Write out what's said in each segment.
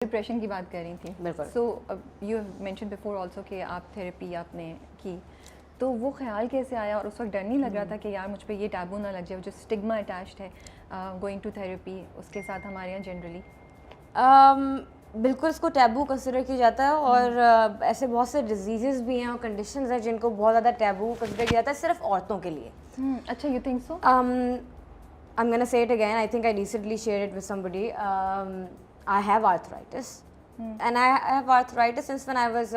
Depression की बात कर रही थी। बिल्कुल। So you mention before also कि आप थेरेपी आपने की, तो वो ख्याल कैसे आया और उस वक्त डर नहीं लग रहा था कि यार मुझ पे ये टैबू ना लग जाए, जो स्टिग्मा अटैच्ड है गोइंग टू थेरेपी उसके साथ हमारे यहाँ जनरली? बिल्कुल इसको टैबू कंसिडर किया जाता है और ऐसे बहुत से डिजीज़ भी हैं और कंडीशंस हैं जिनको बहुत ज़्यादा टैबू कंसिडर किया जाता है सिर्फ औरतों के लिए। अच्छा, you think so? I'm gonna say it again. I think I recently shared it with somebody. I have arthritis, and I have arthritis since when I was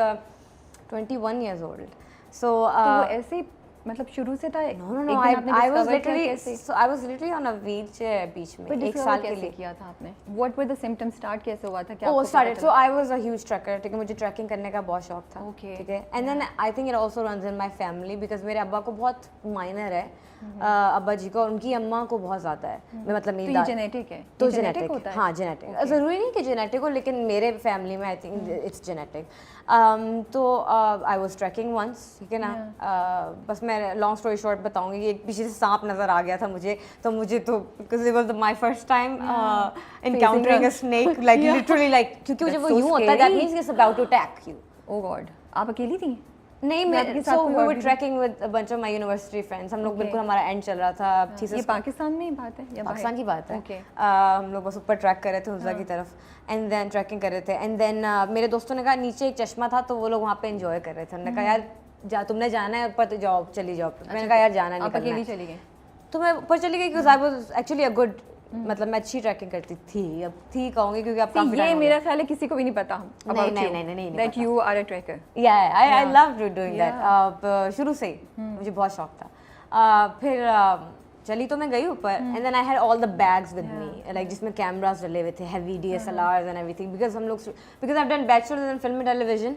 21 years old. So तो वो ऐसे ही मतलब शुरू से था? no. I was literally on a wheelchair बीच में एक साल के लिए किया था आपने? What were the symptoms? Start कैसे हुआ था? क्या Oh, started. So I was a huge trekker. ठीक है, मुझे ट्रैकिंग करने का बहुत शौक था। Okay. ठीक है, and then I think it also runs in my family because मेरे अब्बा को बहुत माइनर है, अब्बा जी को, और उनकी अम्मा को बहुत ज़्यादा है। मैं मतलब तो ये जेनेटिक है? तो जेनेटिक होता है। हाँ, जेनेटिक। ज़रूरी नहीं कि जेनेटिक हो, लेकिन मेरे फैमिली में आई थिंक इट्स जेनेटिक। तो आई वाज ट्रैकिंग वंस, ठीक है ना, बस मैं लॉन्ग स्टोरी शॉर्ट बताऊंगी कि एक पीछे से सांप नज़र आ गया था मुझे तो because it was my first time encountering a snake, like literally, like क्योंकि जब वो यूं होता है that means it's about to attack you. Oh god, आप अकेली थी? नहीं, मैं so we were trekking with a bunch of my university friends. हम लोग बिल्कुल, हमारा एंड चल रहा था। ये पाकिस्तान में ही बात है या पाकिस्तान की बात है? Okay. हम लोग बस ऊपर ट्रैक कर रहे थे हुज़ा की तरफ, एंड देन ट्रैकिंग कर रहे थे, एंड देन मेरे दोस्तों ने कहा नीचे एक चश्मा था तो वो लोग वहाँ पे एंजॉय कर रहे थे। उन्होंने कहा यार तुमने जाना है ऊपर तो जाओ, चली जाओ। मैंने कहा यार जाना नहीं, आप अकेली चली गई? तो मैं ऊपर चली गई because I was actually a good, मतलब मैं अच्छी ट्रैकिंग करती थी, अब थी कहूँगी क्योंकि अब काफी ये मेरा ख्याल है किसी को भी नहीं पता नहीं that you are a trekker. Yeah I love doing that शुरू से ही मुझे बहुत शौक था। फिर चली तो मैं गई ऊपर, and then I had all the bags with me, like जिसमें कैमरास डले हुए थे, heavy DSLRs and everything, because I have done bachelors in film and television,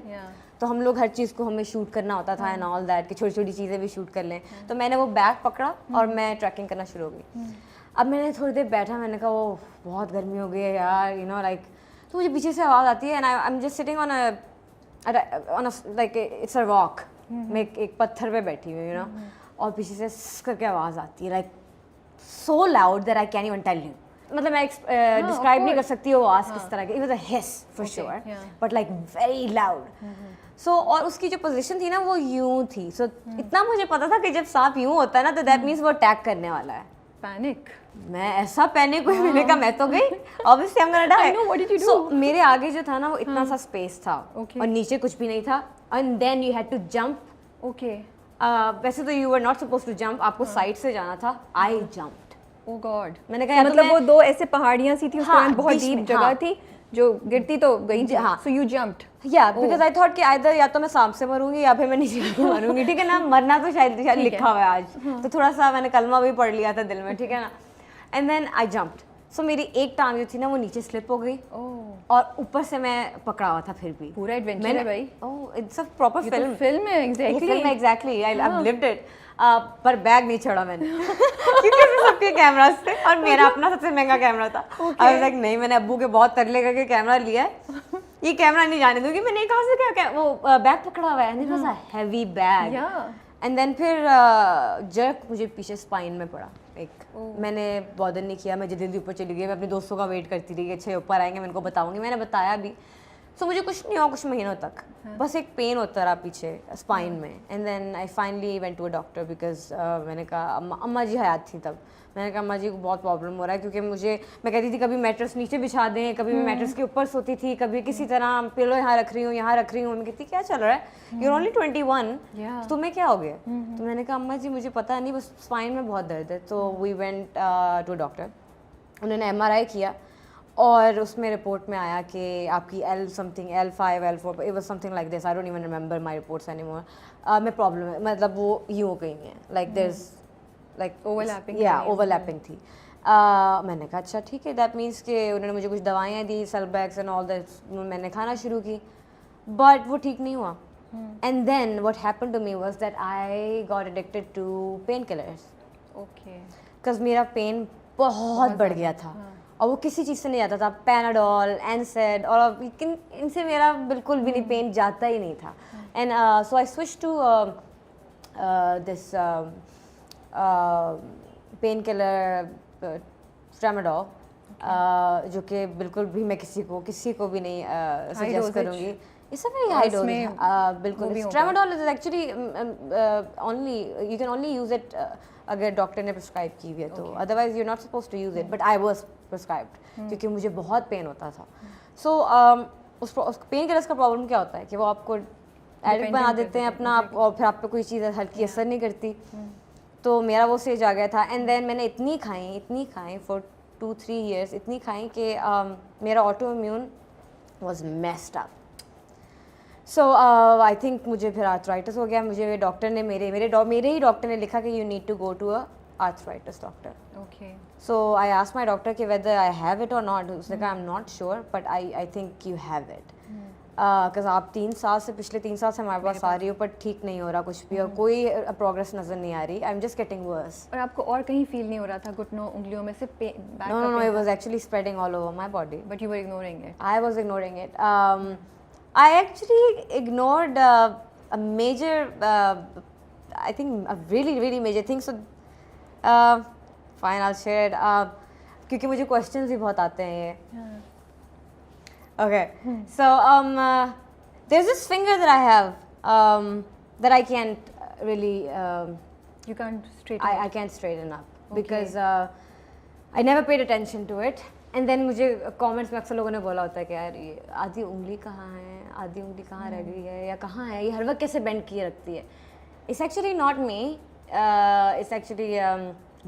तो हम लोग हर चीज़ को हमें शूट करना होता था एंड ऑल दैट, कि छोटी छोटी चीज़ें भी शूट कर लें। तो मैंने वो बैग पकड़ा और मैं ट्रैकिंग करना शुरू हो गई। अब मैंने थोड़ी देर बैठा, मैंने कहा वो बहुत गर्मी हो गई है यार, यू नो लाइक, तो मुझे पीछे से आवाज़ आती है, and I am just sitting on a like it's a rock, मैं एक पत्थर पे बैठी हुई, यू नो, और पीछे से करके आवाज़ आती है, like so loud that I can even tell you, मतलब मैं डिस्क्राइब नहीं कर सकती वो आवाज़ किस तरह की। It was a hiss for sure, but like very loud. So और उसकी जो पोजीशन थी ना वो यूं थी, सो इतना मुझे पता था कि जब सांप यूं होता है ना तो दैट मीन्स वो अटैक करने वाला है। पैनिक? मैं ऐसा पैनिक हुई, मैंने कहा मैं तो गई, obviously I am gonna die. What did you do? So मेरे आगे जो था ना वो इतना सा स्पेस था और नीचे कुछ भी नहीं था, and then you had to jump. Okay. वैसे तो you were not supposed to jump, आपको साइड से जाना था। I jumped. Oh God. मैंने कहा मतलब वो दो ऐसे पहाड़ियां सी थी, उसके बाद बहुत डीप जगह थी जो गिरती तो गई थी। So you jumped? या बिकॉज आई थॉट कि आइदर या तो मैं सांप से मरूंगी या फिर मैं नीचे मरूंगी, ठीक है ना, मरना तो शायद लिखा हुआ है आज, तो थोड़ा सा मैंने कलमा भी पढ़ लिया था दिल में, ठीक है ना, एंड देन आई जंप्ड। सो मेरी एक टांग जो थी ना वो नीचे स्लिप हो गई और ऊपर से मैं पकड़ा हुआ था। फिर भी पूरा एडवेंचर है भाई। Oh it's a proper film है। Exactly I have lived it. पर बैग नहीं छोड़ा मैंने क्योंकि उसमें सबके कैमरास थे और मेरा अपना सबसे महंगा कैमरा था। आई वाज लाइक नहीं, मैंने अब्बू के बहुत तरले करके कैमरा लिया है, ये कैमरा नहीं जाने दूंगी। मैंने कहा से क्या वो बैग पकड़ा हुआ है, and it was a heavy bag, and then फिर जर्क मुझे पीछे स्पाइन में पड़ा एक। मैंने बॉदर नहीं किया, मैं जल्दी ऊपर चली गई, मैं अपने दोस्तों का वेट करती रही, अच्छे ऊपर आएंगे मैं इनको बताऊंगी, मैंने बताया भी। सो मुझे कुछ नहीं हुआ कुछ महीनों तक, बस एक पेन होता रहा पीछे स्पाइन में, and then I finally went to a doctor because मैंने कहा अम्मा जी हयात थी तब, मैंने कहा अम्मा जी को बहुत प्रॉब्लम हो रहा है, क्योंकि मैं कहती थी कभी मैट्रेस नीचे बिछा दें, कभी मैं मैट्रेस के ऊपर सोती थी, कभी किसी तरह पिलो यहाँ रख रही हूँ यहाँ रख रही हूँ। मैं कहती क्या चल रहा है, यू आर ओनली 21, तुम्हें क्या हो गया? तो मैंने कहा अम्मा जी मुझे पता नहीं, बस स्पाइन में बहुत दर्द है। तो we went to a doctor, उन्होंने MRI किया और उसमें रिपोर्ट में आया कि आपकी L5 L4 it was something like this, I don't even remember my reports anymore. में प्रॉब्लम है, मतलब वो यूं हो गई है, like there is like overlapping थी। मैंने कहा अच्छा ठीक है, दैट मीन्स कि उन्होंने मुझे कुछ दवाइयाँ दी, सेलबैक्स एंड ऑल दैट, मैंने खाना शुरू की, बट वो ठीक नहीं हुआ। And then what happened to me was that I got addicted to pain killers. Okay. Because मेरा पेन बहुत बढ़ गया था और वो किसी चीज़ से नहीं जाता था, पैनाडोल, एनसेड, और इनसे मेरा बिल्कुल भी नहीं पेन जाता ही नहीं था। And so I switch to this pain killer tramadol, जो कि बिल्कुल भी मैं किसी को भी नहीं सजेस्ट dosage? करूँगी। It's a very high dose, उसमें बिल्कुल। वो भी होगा। Tramadol is actually only you can only use it अगर डॉक्टर ने प्रिस्क्राइब की हुई है तो, otherwise you are not suppose to use it, but I was prescribed क्योंकि मुझे बहुत पेन होता था। सो उस पेन किलर्स का प्रॉब्लम क्या होता है कि वो आपको एडिक्ट बना देते हैं अपना आप, और फिर आप पे कोई चीज़ हल्की असर नहीं करती। तो मेरा वो स्टेज आ गया था, एंड देन मैंने इतनी खाई फॉर 2-3 years, इतनी खाई कि मेरा auto immune was messed up. So I think मुझे फिर आर्थराइटिस हो गया। मुझे डॉक्टर ने मेरे ही डॉक्टर ने लिखा कि you need to go to a arthritis doctor. Okay. So I asked my doctor कि वेदर आई हैव इट और नॉट। उसने कहा I am not sure but I think you have it, because आप 3 साल से पिछले 3 साल से हमारे पास आ रही हो पर ठीक नहीं हो रहा कुछ भी, और कोई प्रोग्रेस नज़र नहीं आ रही। I am just getting worse. और आपको और कहीं फील नहीं हो रहा था घुटनों उंगलियों में से No, it was actually spreading all over my body. But you were ignoring it? I was ignoring it. I actually ignored a major, I think a really major thing. So, fine, I'll share it. क्योंकि मुझे questions भी बहुत आते हैं ये. Okay. So, there's this finger that I have that I can't really. You can't straighten I can't straighten up because I never paid attention to it. And then मुझे comments में अक्सर लोगों ने बोला होता है कि यार ये आधी उंगली कहाँ है, आधी उंगली कहाँ रह गई है, या कहाँ है ये, हर वक्त कैसे बेंड किए रखती है. It's actually not me. It's actually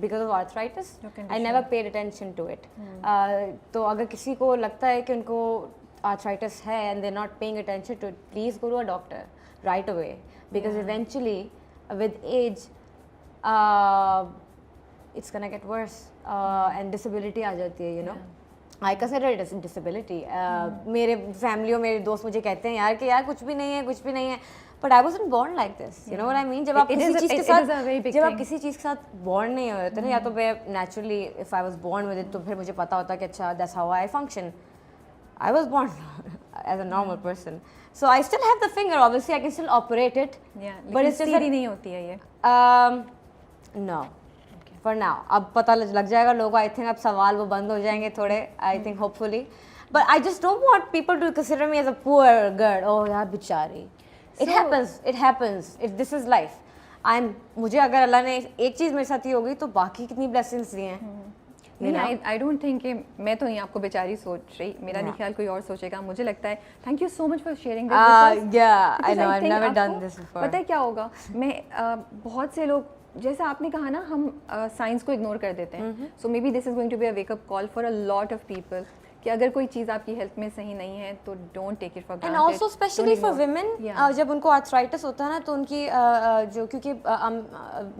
because of arthritis. I never paid attention to it. तो अगर किसी को लगता है कि उनको arthritis है and they're not paying attention to it, please go to a doctor right away because eventually with age it's gonna get worse and disability आ जाती है, you know. I consider it as a disability. मेरे family और मेरे दोस्त मुझे कहते हैं यार कि यार कुछ भी नहीं है, but I wasn't born like this. You know what I mean? जब आप किसी चीज़ के साथ born नहीं हुए होते ना, या तो मैं naturally if I was born with it तो फिर मुझे पता होता कि अच्छा that's how I function. I was born as a normal person, so I still have the finger. Obviously, I can still operate it. Yeah, but it's just सीधी नहीं होती है ये. No. For now, अब पता लग जाएगा लोगों को. I think अब सवाल वो बंद हो जाएंगे थोड़े. I think hopefully, but I just don't want people to consider me as a poor girl. Oh यार बेचारी. It happens. This is life. मुझे अगर अल्लाह ने एक चीज़ मेरे साथ ही हो गई तो बाकी कितनी blessings दी हैं. नहीं, I don't think कि मैं तो नहीं आपको बेचारी सोच रही, मेरा नहीं ख्याल कोई और सोचेगा. मुझे लगता है thank you so much for sharing this. Yeah, I know. I've never done this before. पता है क्या होगा, मैं बहुत से लोग जैसे आपने कहा ना, हम साइंस को इग्नोर कर देते हैं. So maybe this is going to be a wake up call for a lot of people कि अगर कोई चीज़ आपकी हेल्थ में सही नहीं है तो don't take it for granted. And also specially for women, जब उनको आर्थराइटिस होता है ना तो उनकी जो क्योंकि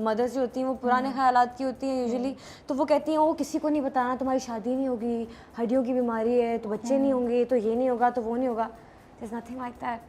मदर्स जो होती हैं वो पुराने ख्यालात की होती हैं यूजुअली, तो वो कहती हैं वो किसी को नहीं बताना, तुम्हारी शादी नहीं होगी, हड्डियों की बीमारी है तो बच्चे नहीं होंगे, तो ये नहीं होगा तो वो नहीं होगा. There's nothing like that.